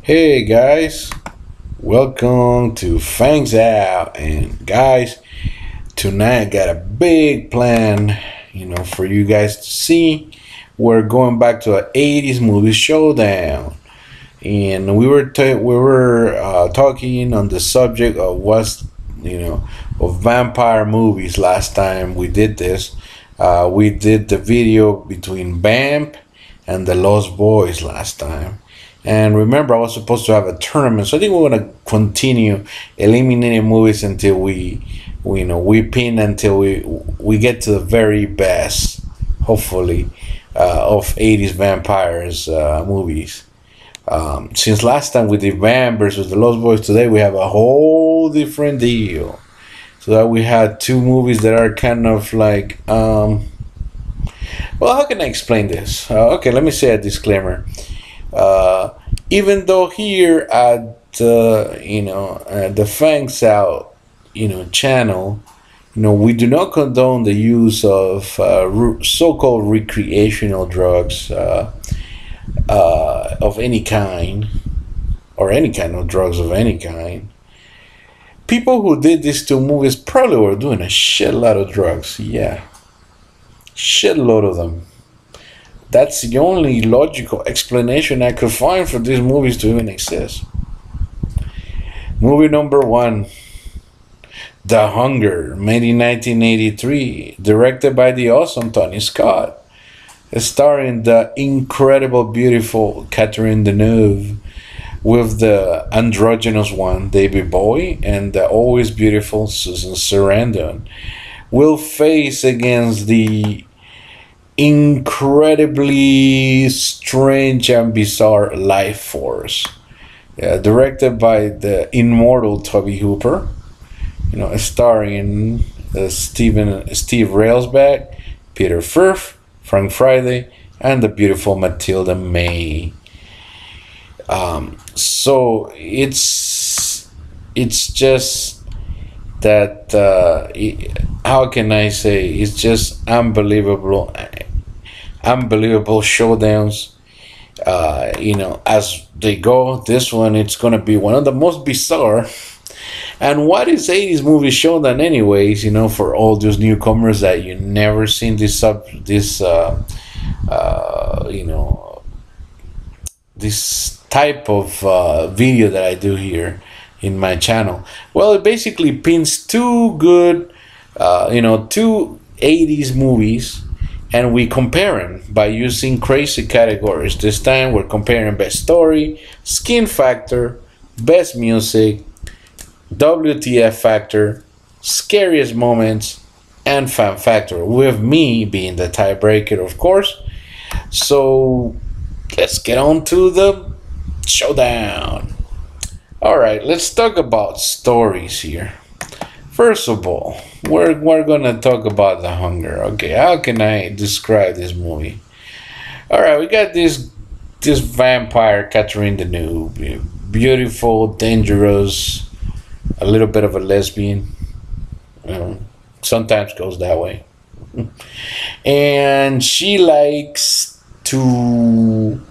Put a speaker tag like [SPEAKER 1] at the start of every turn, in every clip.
[SPEAKER 1] Hey guys, welcome to Fangs Out. And guys, tonight I got a big plan, for you guys to see. We're going back to an 80's movie Showdown, and we were talking on the subject of of vampire movies last time we did this. We did the video between Vamp and the Lost Boys last time. And remember, I was supposed to have a tournament, so I think we're gonna continue eliminating movies until we pin until we get to the very best, hopefully, of 80's vampires movies. Since last time we did Vamp versus the Lost Boys, today we have a whole different deal. So that we had two movies that are kind of like, well, how can I explain this? Okay, let me say a disclaimer. Even though here at the Fangs Out channel, we do not condone the use of so-called recreational drugs of any kind, or any kind of drugs of any kind. People who did these two movies probably were doing a shitload of drugs. Yeah, shitload of them. That's the only logical explanation I could find for these movies to even exist. Movie number one, The Hunger, made in 1983, directed by the awesome Tony Scott, starring the incredible, beautiful Catherine Deneuve, with the androgynous one, David Bowie, and the always beautiful Susan Sarandon, will face against the incredibly strange and bizarre LifeForce, directed by the immortal Toby Hooper, starring Steve Railsback, Peter Firth, Frank Friday, and the beautiful Matilda May. So it's just that how can I say, it's just unbelievable showdowns, as they go. This one, it's gonna be one of the most bizarre. And what is 80's movie Showdown anyways, for all those newcomers that you never seen this type of video that I do here in my channel. Well, it basically pins two good, two 80's movies, and we compare them by using crazy categories. This time we're comparing best story, skin factor, best music, WTF factor, scariest moments, and fan factor, with me being the tiebreaker, of course. So let's get on to the showdown. Alright, let's talk about stories here. First of all, we're gonna talk about The Hunger. Okay, how can I describe this movie? Alright, we got this vampire, Catherine Deneuve, beautiful, dangerous, a little bit of a lesbian. Sometimes goes that way. And she likes to,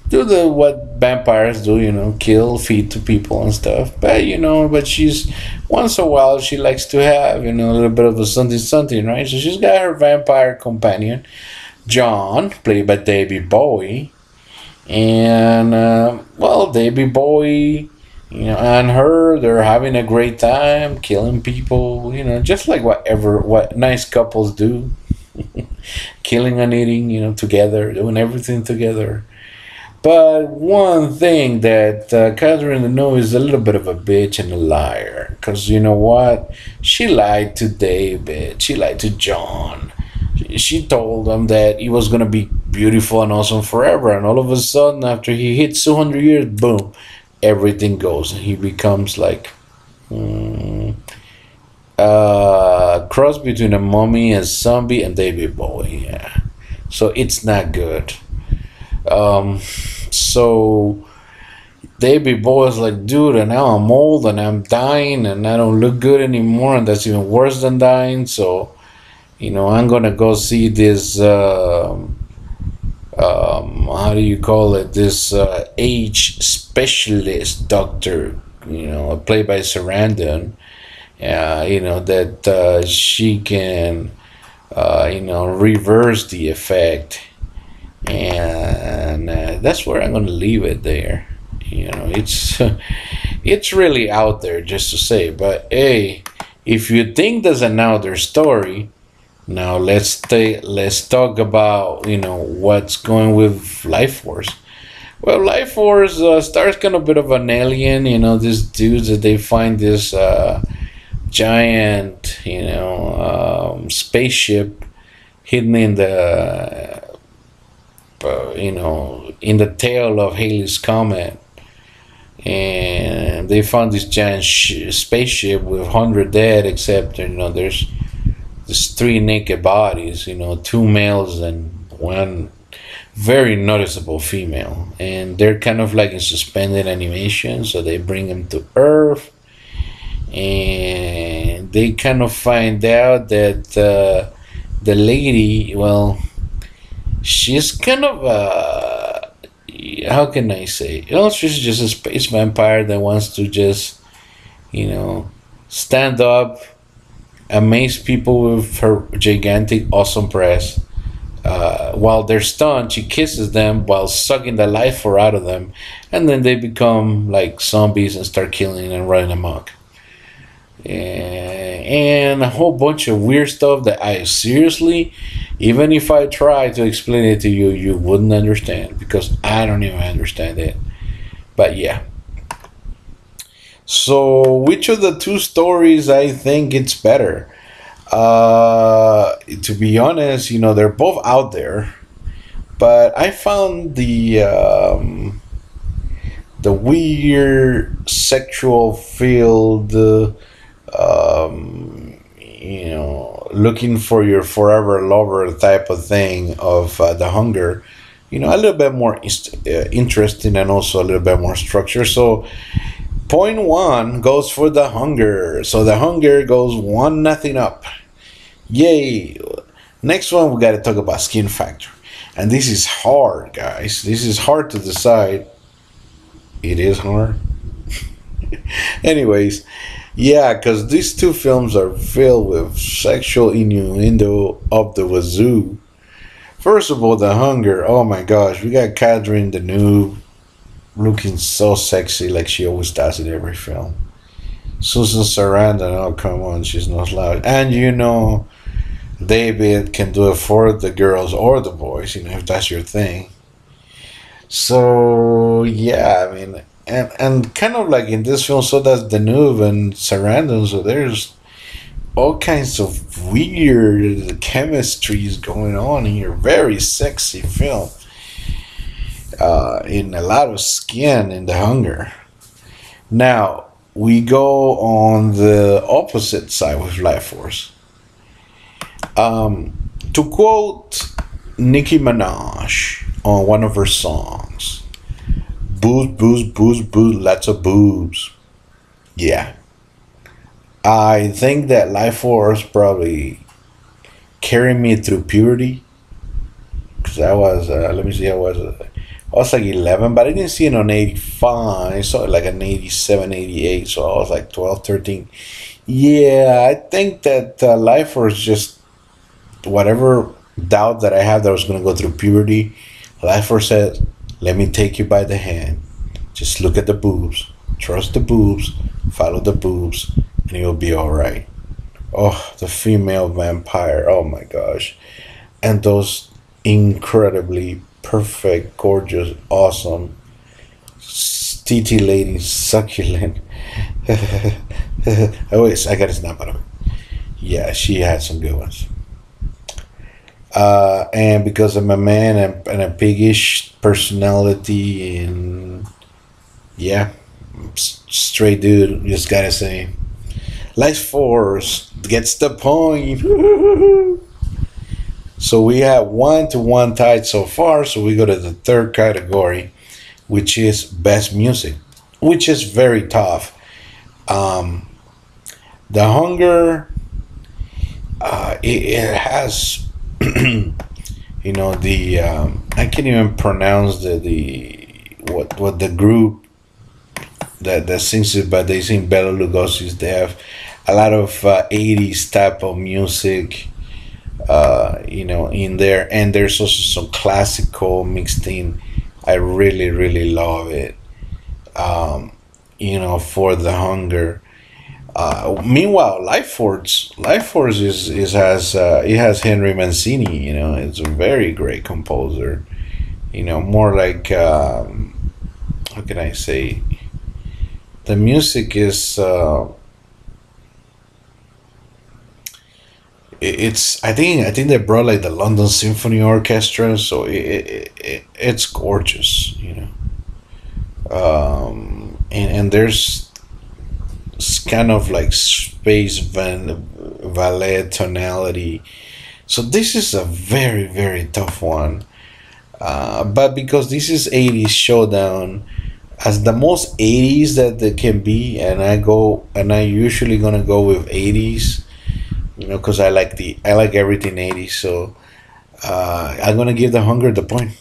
[SPEAKER 1] do what vampires do, kill, feed to people and stuff. But she's, once in a while, she likes to have, a little bit of a something, right? So she's got her vampire companion, John, played by David Bowie. And, David Bowie, and her, they're having a great time, killing people, just like what nice couples do. Killing and eating, together, doing everything together. But one thing that Catherine Deneuve is a little bit of a bitch and a liar. Because you know what? She lied to David. She lied to John. She told him that he was going to be beautiful and awesome forever. And all of a sudden, after he hits 200 years, boom, everything goes. He becomes like cross between a mummy, a zombie, and David Bowie. Yeah. So it's not good. So David Bowie is like, dude, and now I'm old and I'm dying and I don't look good anymore, and that's even worse than dying. So, I'm gonna go see this how do you call it, this age specialist doctor, played by Sarandon, that she can reverse the effect. And that's where I'm going to leave it there. It's it's really out there just to say, but hey, if you think there's another story, now let's talk about what's going with LifeForce. Well, LifeForce starts kind of a bit of an alien. These dudes that they find this giant spaceship hidden in the in the tail of Halley's Comet, and they found this giant spaceship with 100 dead, except there's three naked bodies, two males and one very noticeable female, and they're kind of like in suspended animation. So they bring them to Earth, and they kind of find out that the lady, well, she's kind of how can I say? She's just a space vampire that wants to just, stand up, amaze people with her gigantic, awesome breasts. While they're stunned, she kisses them while sucking the life force out of them, and then they become like zombies and start killing and running amok. And a whole bunch of weird stuff that I seriously, even if I try to explain it to you, you wouldn't understand, because I don't even understand it. But yeah. So which of the two stories I think it's better? To be honest, they're both out there, but I found the weird sexual field, looking for your forever lover type of thing of The Hunger, a little bit more interesting, and also a little bit more structure. So point one goes for The Hunger. So The Hunger goes 1-0 up. Yay. Next one, we got to talk about Skin Factor. And this is hard, guys. This is hard to decide. It is hard. Anyways, yeah, because these two films are filled with sexual innuendo of the wazoo. First of all, The Hunger. Oh my gosh, we got Catherine Deneuve looking so sexy, like she always does in every film. Susan Sarandon, oh come on, she's not loud. And David can do it for the girls or the boys, if that's your thing. So yeah, I mean, and kind of like in this film, so does Deneuve and Sarandon. So there's all kinds of weird chemistries going on here. Very sexy film. In a lot of skin in The Hunger. Now we go on the opposite side with LifeForce. To quote Nicki Minaj on one of her songs, "Boobs, boobs, boobs, boobs, lots of boobs." Yeah, I think that LifeForce probably carried me through puberty, because I was let me see, I was like 11, but I didn't see it on 85. I saw it like an 87, 88, so I was like 12, 13. Yeah, I think that LifeForce just, whatever doubt that I had that I was going to go through puberty, LifeForce said, let me take you by the hand. Just look at the boobs. Trust the boobs. Follow the boobs. And you'll be all right. Oh, the female vampire. Oh, my gosh. And those incredibly perfect, gorgeous, awesome, TT ladies, succulent. Oh, wait, I got to snap out of it. Yeah, she had some good ones. And because I'm a man and a piggish personality, and yeah, straight dude, just gotta say, LifeForce gets the point. So we have 1-1 tied so far. So we go to the third category, which is best music, which is very tough. The Hunger, it has You know, the I can't even pronounce the what the group that sings it, but they sing Bela Lugosi's. They have a lot of 80s type of music, you know, in there, and there's also some classical mixed in. I really really love it. Um, you know, for the hunger. Meanwhile, LifeForce is has it has Henry Mancini. You know, it's a very great composer. You know, more like how can I say? The music is I think they brought like the London Symphony Orchestra, so it's gorgeous. You know, and there's kind of like space ballet tonality. So this is a very very tough one. But because this is 80s showdown, as the most 80s that there can be, and I usually gonna go with 80s, you know, because I like everything 80s. So I'm gonna give the hunger the point.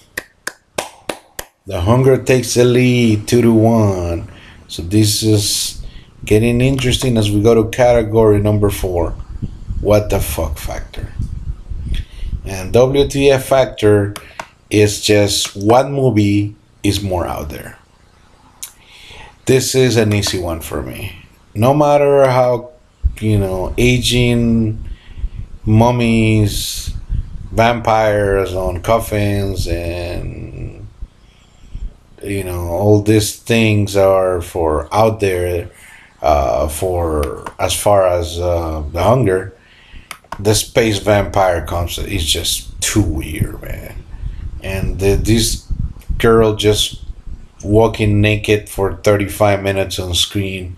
[SPEAKER 1] The hunger takes the lead 2-1. So this is getting interesting as we go to category number 4. What the fuck factor? And WTF factor is just what movie is more out there. This is an easy one for me. No matter how, you know, aging mummies, vampires on coffins, and you know all these things are for out there, for as far as the hunger. The space vampire concept is just too weird, man. And this girl just walking naked for 35 minutes on screen,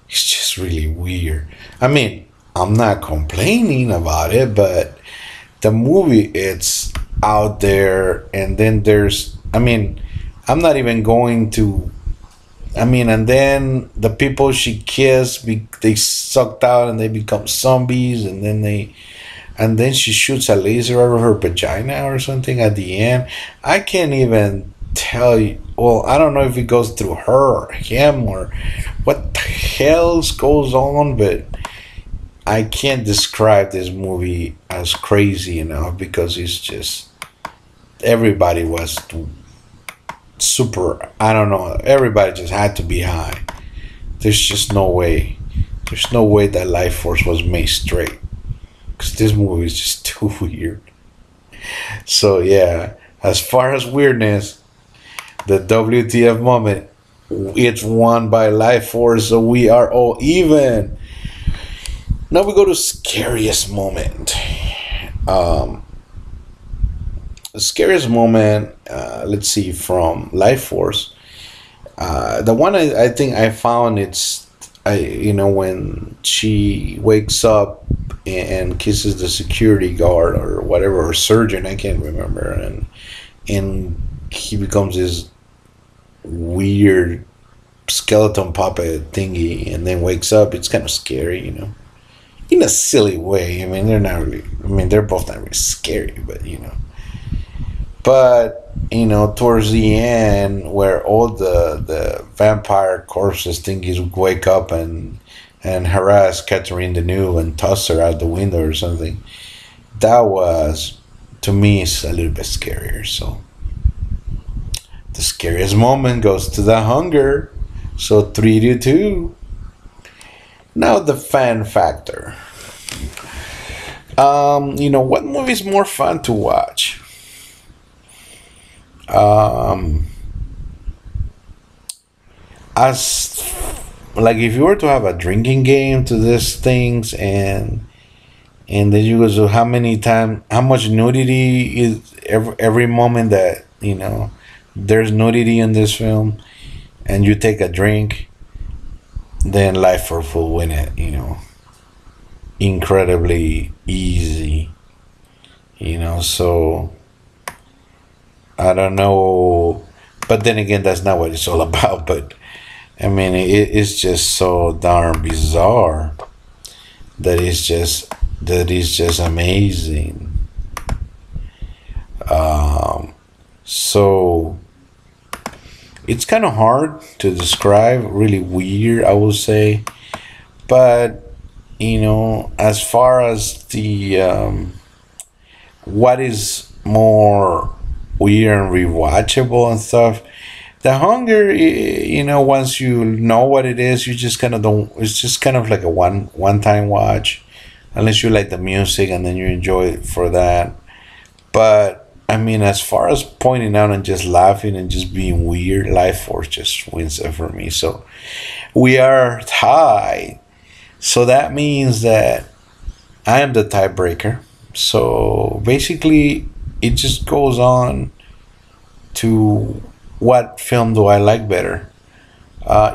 [SPEAKER 1] it's just really weird. I mean, I'm not complaining about it, but the movie it's out there. And then there's, I mean, I'm not even going to, I mean, and then the people she kissed, they sucked out and they become zombies, and then she shoots a laser out of her vagina or something at the end. I can't even tell you. Well, I don't know if it goes through her or him or what the hell goes on, but I can't describe this movie as crazy enough because it's just everybody was super. I don't know. Everybody just had to be high. There's just no way. There's no way that Life Force was made straight. Because this movie is just too weird. So yeah, as far as weirdness, the WTF moment, it's won by Life Force, so we are all even. Now we go to scariest moment. The scariest moment, let's see, from Life Force. The one I think I found, you know, when she wakes up and kisses the security guard or whatever, or surgeon, I can't remember, and he becomes this weird skeleton puppet thingy, and then wakes up. It's kind of scary, you know, in a silly way. I mean, they're not really. I mean, they're both not really scary, but you know. But you know, towards the end, where all the vampire corpses thingies wake up and harass Catherine Deneuve and toss her out the window or something, that was, to me, is a little bit scarier. So the scariest moment goes to the hunger. So 3-2. Now the fan factor. You know, what movie is more fun to watch? As like if you were to have a drinking game to these things, and then you go, so how much nudity is every moment that, you know, there's nudity in this film, and you take a drink, then Life Force will win it, you know, incredibly easy, you know. So I don't know, but then again, that's not what it's all about. But I mean, it's just so darn bizarre that it's just amazing. So it's kind of hard to describe, really weird, I would say. But, as far as the what is more weird and rewatchable and stuff, The Hunger, once you know what it is, you just kind of don't. It's just kind of like a one time watch, unless you like the music and then you enjoy it for that. But I mean, as far as pointing out and just laughing and just being weird, LifeForce just wins it for me. So we are tied. So that means that I am the tiebreaker. So basically, it just goes on to what film do I like better.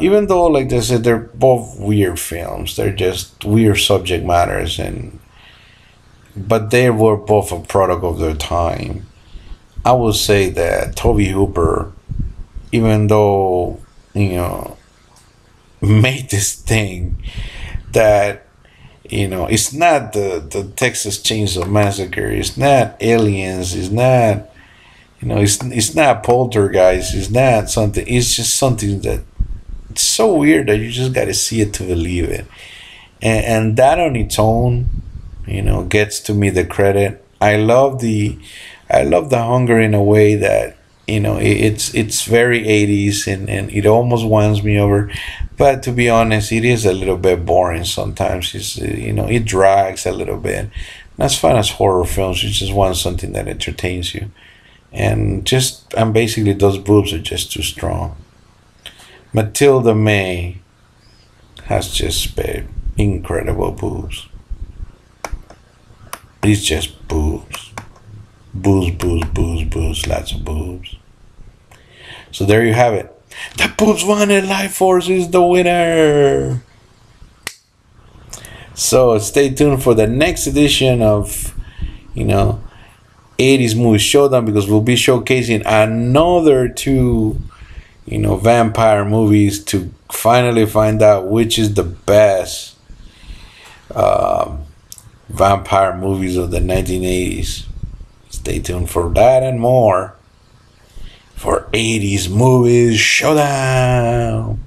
[SPEAKER 1] Even though, like they said, they're both weird films. They're just weird subject matters, but they were both a product of their time. I would say that Toby Hooper, even though made this thing that it's not the Texas Chainsaw Massacre, it's not Aliens, it's not it's not Poltergeist, it's not something. It's just something that it's so weird that you just got to see it to believe it, and that on its own, gets to me the credit. I love the Hunger in a way that it's very 80's and it almost wins me over. But to be honest, it is a little bit boring sometimes. It's it drags a little bit. That's fine as horror films. You just want something that entertains you, and basically those boobs are just too strong. Matilda May has just incredible boobs. It's just boobs. Boobs, boobs, boobs, boobs, lots of boobs. So there you have it. The boobs won and LifeForce is the winner. So stay tuned for the next edition of 80's Movie Showdown, because we'll be showcasing another two vampire movies to finally find out which is the best vampire movies of the 1980s. Stay tuned for that and more for 80's Movies Showdown.